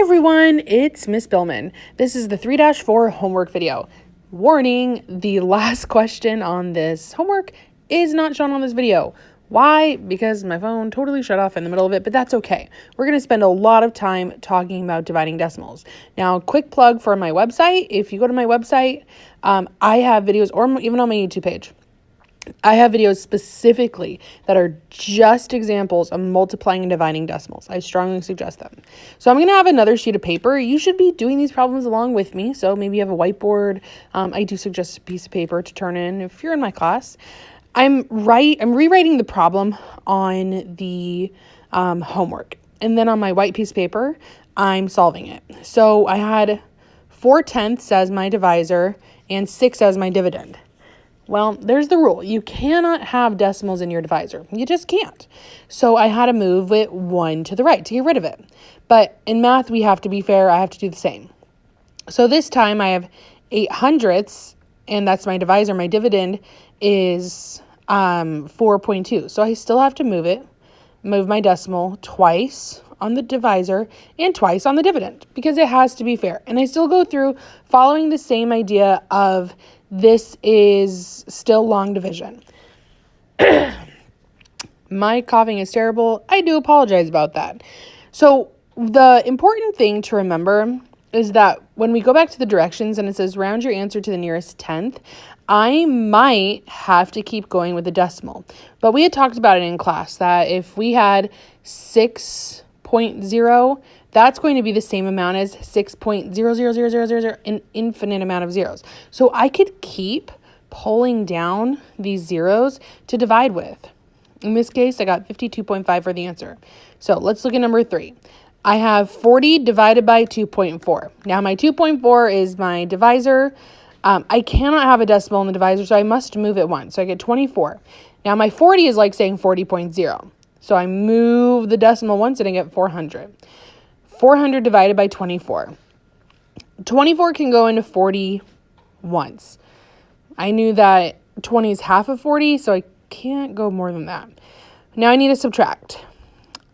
Hi everyone, it's Miss Billman. This is the 3-4 homework video. Warning, the last question on this homework is not shown on this video. Why? Because my phone totally shut off in the middle of it, but that's okay. We're going to spend a lot of time talking about dividing decimals. Now, quick plug for my website. If you go to my website, I have videos, or even on my YouTube page, I have videos specifically that are just examples of multiplying and dividing decimals. I strongly suggest them. So I'm going to have another sheet of paper. You should be doing these problems along with me. So maybe you have a whiteboard. I do suggest a piece of paper to turn in if you're in my class. I'm rewriting the problem on the homework. And then on my white piece of paper, I'm solving it. So I had 4/10 as my divisor and 6 as my dividend. Well, there's the rule. You cannot have decimals in your divisor. You just can't. So I had to move it 1 to the right to get rid of it. But in math, we have to be fair. I have to do the same. So this time I have 8/100, and that's my divisor. My dividend is 4.2. So I still have to move my decimal twice on the divisor and twice on the dividend because it has to be fair. And I still go through following the same idea of this is still long division. My coughing is terrible. I do apologize about that. So the important thing to remember is that when we go back to the directions and it says round your answer to the nearest tenth, I might have to keep going with the decimal. But we had talked about it in class that if we had 6.0, that's going to be the same amount as 6.00000, an infinite amount of zeros. So I could keep pulling down these zeros to divide with. In this case, I got 52.5 for the answer. So let's look at number 3. I have 40 divided by 2.4. Now my 2.4 is my divisor. I cannot have a decimal in the divisor, so I must move it 1. So I get 24. Now my 40 is like saying 40.0. So I move the decimal once and I get 400. 400 divided by 24. 24 can go into 40 once. I knew that 20 is half of 40, so I can't go more than that. Now I need to subtract.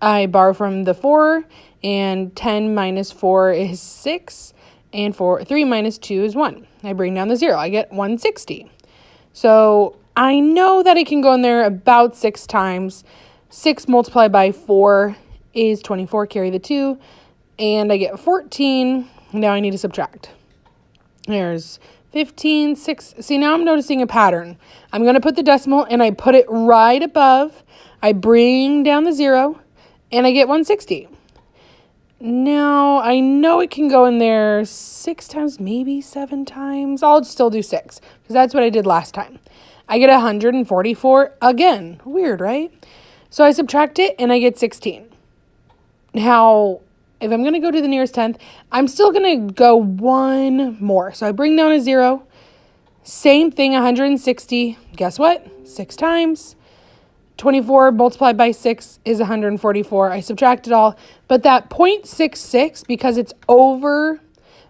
I borrow from the 4, and 10 minus 4 is 6, and 3 minus 2 is 1. I bring down the 0. I get 160. So I know that it can go in there about 6 times. 6 multiplied by 4 is 24, carry the 2, and I get 14. Now I need to subtract. There's 15, 6. See, now I'm noticing a pattern. I'm going to put the decimal, and I put it right above. I bring down the 0, and I get 160. Now, I know it can go in there 6 times, maybe 7 times. I'll still do 6, because that's what I did last time. I get 144 again. Weird, right? So I subtract it, and I get 16. Now, if I'm going to go to the nearest tenth, I'm still going to go 1 more. So I bring down a 0. Same thing, 160. Guess what? 6 times. 24 multiplied by 6 is 144. I subtract it all. But that 0.66, because it's over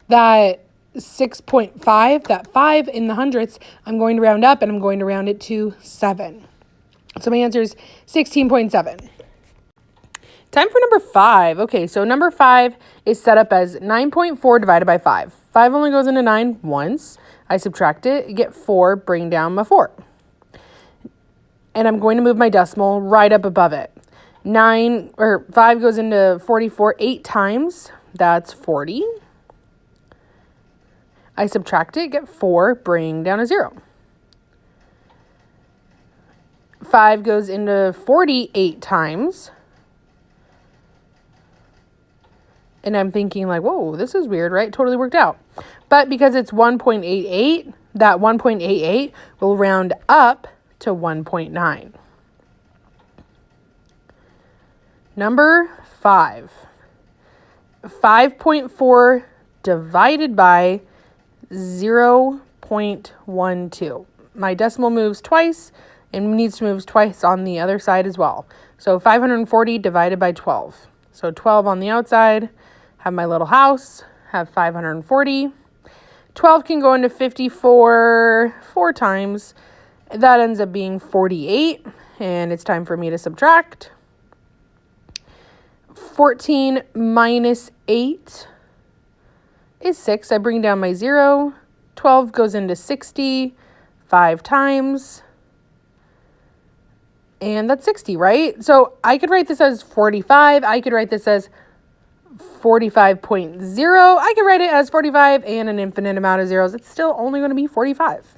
that 6.5, that 5 in the hundredths, I'm going to round up, and I'm going to round it to 7. So my answer is 16.7. Time for number 5. Okay, so number 5 is set up as 9.4 divided by 5. 5 only goes into 9 once. I subtract it, get 4, bring down my 4. And I'm going to move my decimal right up above it. 5 goes into 44 8 times. That's 40. I subtract it, get 4, bring down a 0. 5 goes into 48 times. And I'm thinking like, whoa, this is weird, right? Totally worked out. But because it's 1.88, that 1.88 will round up to 1.9. Number 5. 5.4 divided by 0.12. My decimal moves twice and needs to move twice on the other side as well. So 540 divided by 12. So 12 on the outside. Have my little house, have 540. 12 can go into 54 4 times. That ends up being 48, and it's time for me to subtract. 14 minus 8 is 6. I bring down my 0. 12 goes into 60 5 times. And that's 60, right? So I could write this as 45. I could write this as 45.0. I could write it as 45 and an infinite amount of zeros. It's still only going to be 45.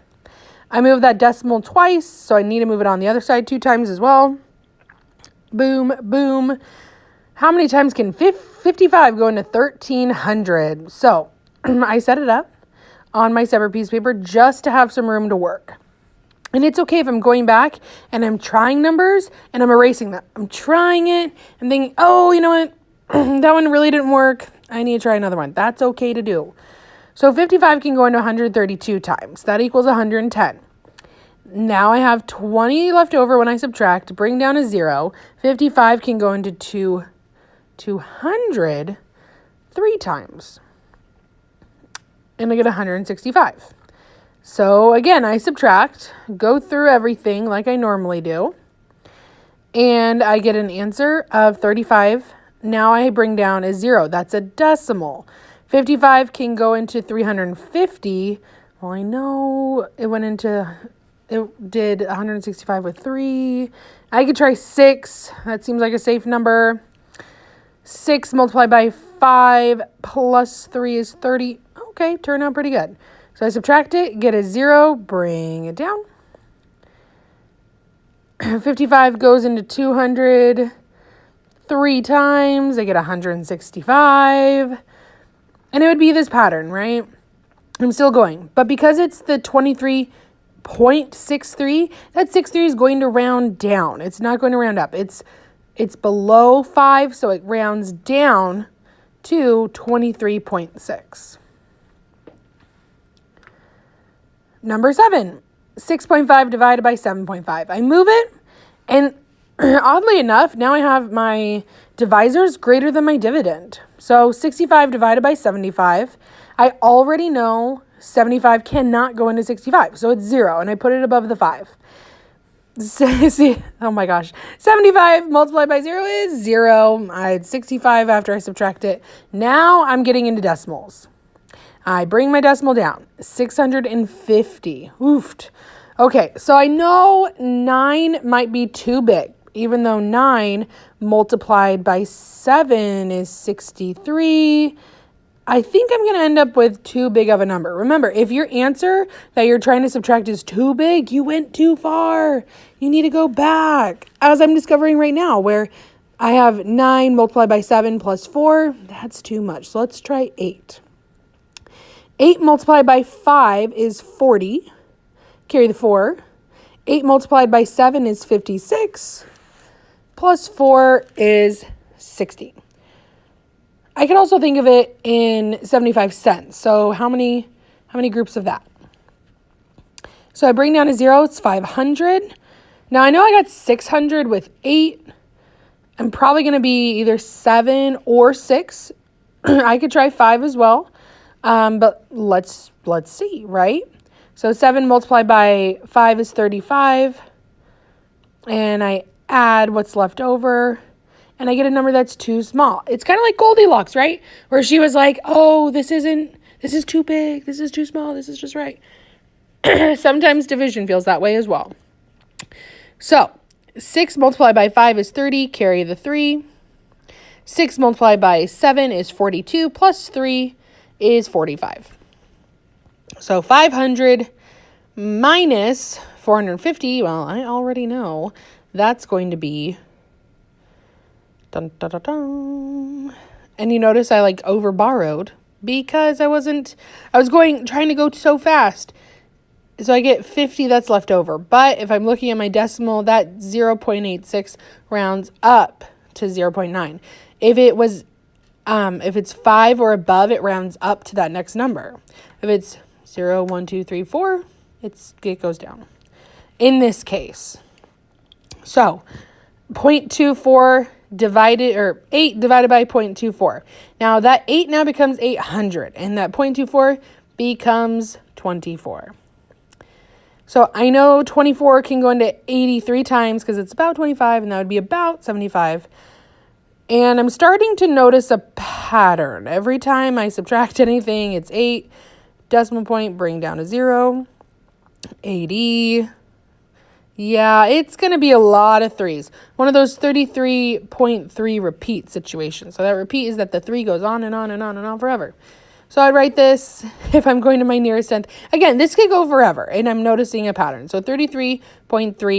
I moved that decimal twice, so I need to move it on the other side 2 times as well. Boom, boom. How many times can 55 go into 1,300? So I set it up on my separate piece of paper just to have some room to work. And it's okay if I'm going back and I'm trying numbers and I'm erasing them. I'm trying it and thinking, oh, you know what? That one really didn't work. I need to try another one. That's okay to do. So 55 can go into 132 times. That equals 110. Now I have 20 left over when I subtract, bring down a 0. 55 can go into 200 3 times. And I get 165. So again, I subtract, go through everything like I normally do, and I get an answer of 35. Now I bring down a 0. That's a decimal. 55 can go into 350. Well, I know it did 165 with 3. I could try 6. That seems like a safe number. 6 multiplied by 5 plus 3 is 30. Okay, turned out pretty good. So I subtract it, get a 0, bring it down. 55 goes into 200 3 times. I get 165. And it would be this pattern, right? I'm still going. But because it's the 23.63, that 63 is going to round down. It's not going to round up. It's below 5, so it rounds down to 23.6. Number 7, 6.5 divided by 7.5. I move it, and oddly enough, now I have my divisors greater than my dividend. So 65 divided by 75. I already know 75 cannot go into 65, so it's 0, and I put it above the 5. See, oh my gosh. 75 multiplied by 0 is 0. I had 65 after I subtract it. Now I'm getting into decimals. I bring my decimal down, 650. Oofed. Okay, so I know 9 might be too big, even though 9 multiplied by 7 is 63. I think I'm going to end up with too big of a number. Remember, if your answer that you're trying to subtract is too big, you went too far. You need to go back, as I'm discovering right now, where I have 9 multiplied by 7 plus 4. That's too much. So let's try 8. 8 multiplied by 5 is 40. Carry the 4. 8 multiplied by 7 is 56. Plus 4 is 60. I can also think of it in 75 cents. So how many groups of that? So I bring down a 0. It's 500. Now I know I got 600 with 8. I'm probably going to be either 7 or 6. I could try 5 as well. But let's see, right? So 7 multiplied by 5 is 35. And I add what's left over. And I get a number that's too small. It's kind of like Goldilocks, right? Where she was like, oh, this is too big. This is too small. This is just right. Sometimes division feels that way as well. So 6 multiplied by 5 is 30. Carry the 3. 6 multiplied by 7 is 42. Plus 3 is 45. So 500 minus 450, well, I already know that's going to be dun, dun, dun, dun. And you notice I over borrowed because I was trying to go so fast. So I get 50 that's left over. But if I'm looking at my decimal, that 0.86 rounds up to 0.9. If it's 5 or above, it rounds up to that next number. If it's 0, 1, 2, 3, 4, it goes down. In this case. So 0.24 8 divided by 0.24. Now that 8 now becomes 800, and that 0.24 becomes 24. So I know 24 can go into 83 times because it's about 25, and that would be about 75. And I'm starting to notice a pattern. Every time I subtract anything, it's 8, decimal point, bring down to 0, 80. Yeah, it's going to be a lot of 3s. One of those 33.3 repeat situations. So that repeat is that the 3 goes on and on and on and on forever. So I'd write this if I'm going to my nearest 10th. Again, this could go forever, and I'm noticing a pattern. So 33.3